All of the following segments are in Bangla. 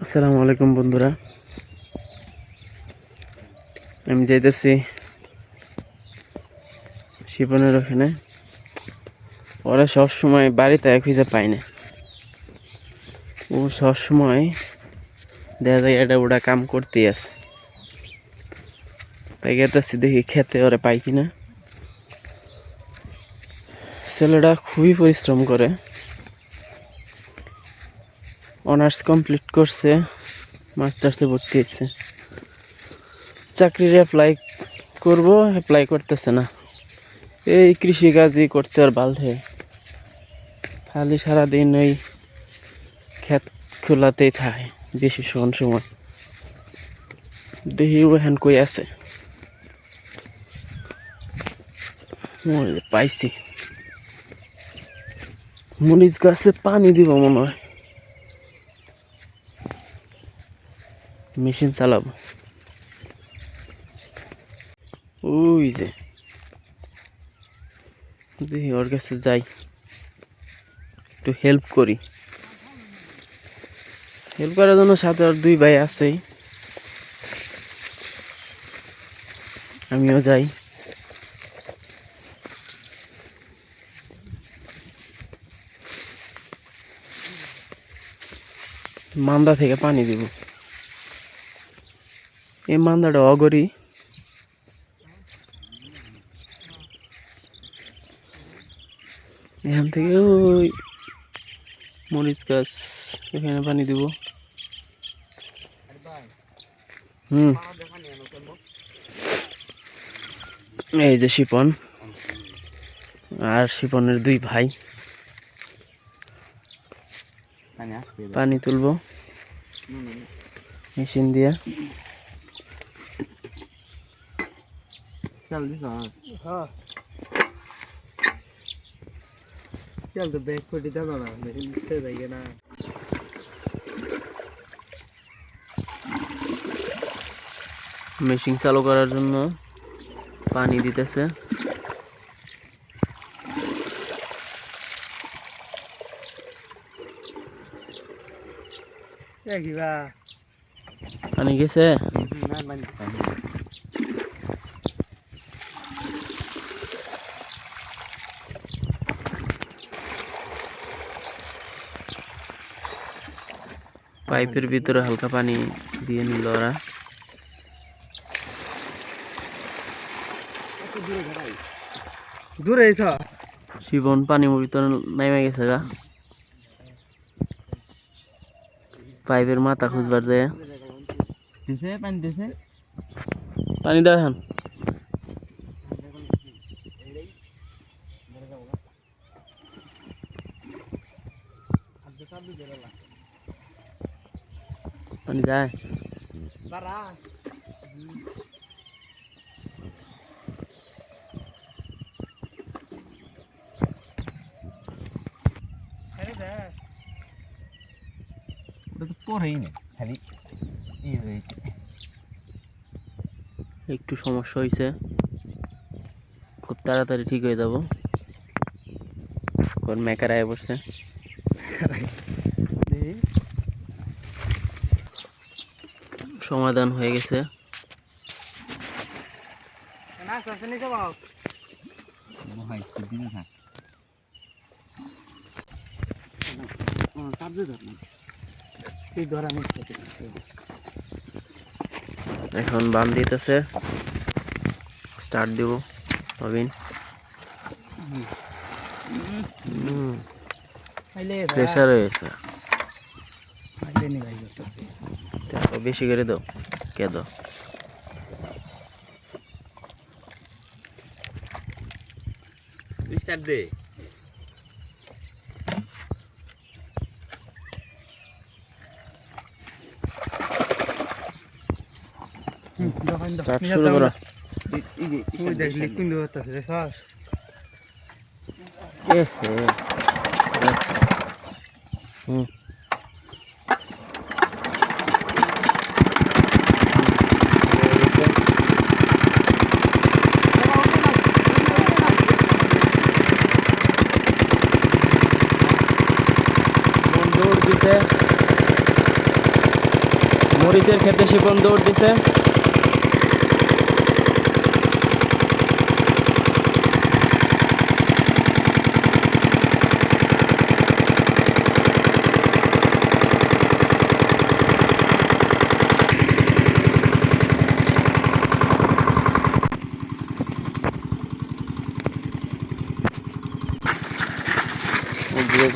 আসসালামু আলাইকুম বন্ধুরা, আমি যাইতেছি শিপনের ওখানে। ওরা সবসময় বাড়িতে খুঁজে পায় না। ও সবসময় দেখা যায় এটা ওটা কাম করতেই আছে। তাই গেতেছি দেখি খেতে ওরা পাই কিনা। ছেলেটা খুবই পরিশ্রম করে, অনার্স কমপ্লিট করছে, মাস্টার্সে ভর্তি হয়েছে। চাকরির অ্যাপ্লাই করতেছে না। এই কৃষিকাজই করতে আর বাল্টে, খালি সারাদিন ওই ক্ষেত খোলাতেই থাকে বেশি সময়। দেখি ওখান কই আছে। পাইছি, মরিচ গাছে পানি দিব মনে হয়, মেশিন চালাবো। ওই যে দেখি ওর কাছে যাই, একটু হেল্প করি। হেল্প করার জন্য সাথে আর দুই ভাই আছেই, আমিও যাই। মান্দা থেকে পানি দিব। এই মান্দাটা অগরি, এখান থেকে ওই মরিচ গাছ, এখানে পানি দিব। এই যে শিপন আর শিপনের দুই ভাই পানি তুলবো মেশিন দিয়ে। মেশিন চালু করার জন্য পানি দিতেছে। পানি গেছে, পাইপের ভিতরে হালকা পানি দিয়ে নিল ওরা। শিবন পানি ভিতরে নেমে গেছে গা, পাইপের মাথা খুঁজবার যায়। পানি দাও এখন। পানি যায় একটু সমস্যা হয়েছে, খুব তাড়াতাড়ি ঠিক হয়ে যাব। মেকার আয় পড়ছে, সমাধান হয়ে গেছে। এখন বান দিতেছে, স্টার্ট দিব নবীন। প্রেশার হয়েছে, বেশি করে দাও, কে দাও। স্টার্ট দে। স্টার্ট শুরু করা। মরিচের ক্ষেতে শিপন দৌড় দিছে।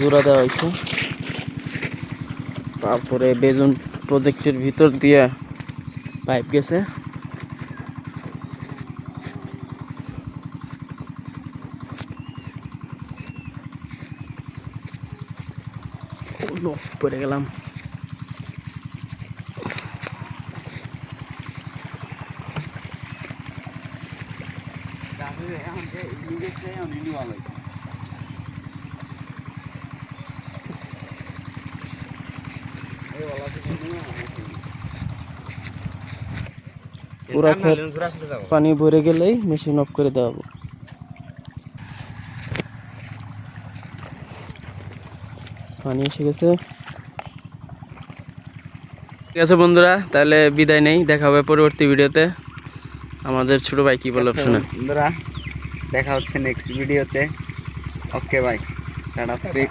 জোড়া দেওয়া হয়েছে, তারপরে বেগুন প্রজেক্টের ভিতর দিয়ে পাইপ গেছে। পড়ে গেলাম। পুরা ক্ষেত পানি ভরে গেলেই মেশিন অফ করে দেওয়া হবে। পানি এসে গেছে। ঠিক আছে বন্ধুরা, তাহলে বিদায় নেই, দেখা হবে পরবর্তী ভিডিওতে। আমাদের ছোট ভাই কি বলল শোনা। বন্ধুরা দেখা হচ্ছে নেক্সট ভিডিওতে। ওকে ভাই,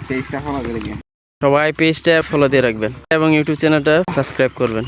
পেজটা ফলো করে দিন। সবাই পেজটা ফলো দিয়ে রাখবেন এবং ইউটিউব চ্যানেলটা সাবস্ক্রাইব করবেন।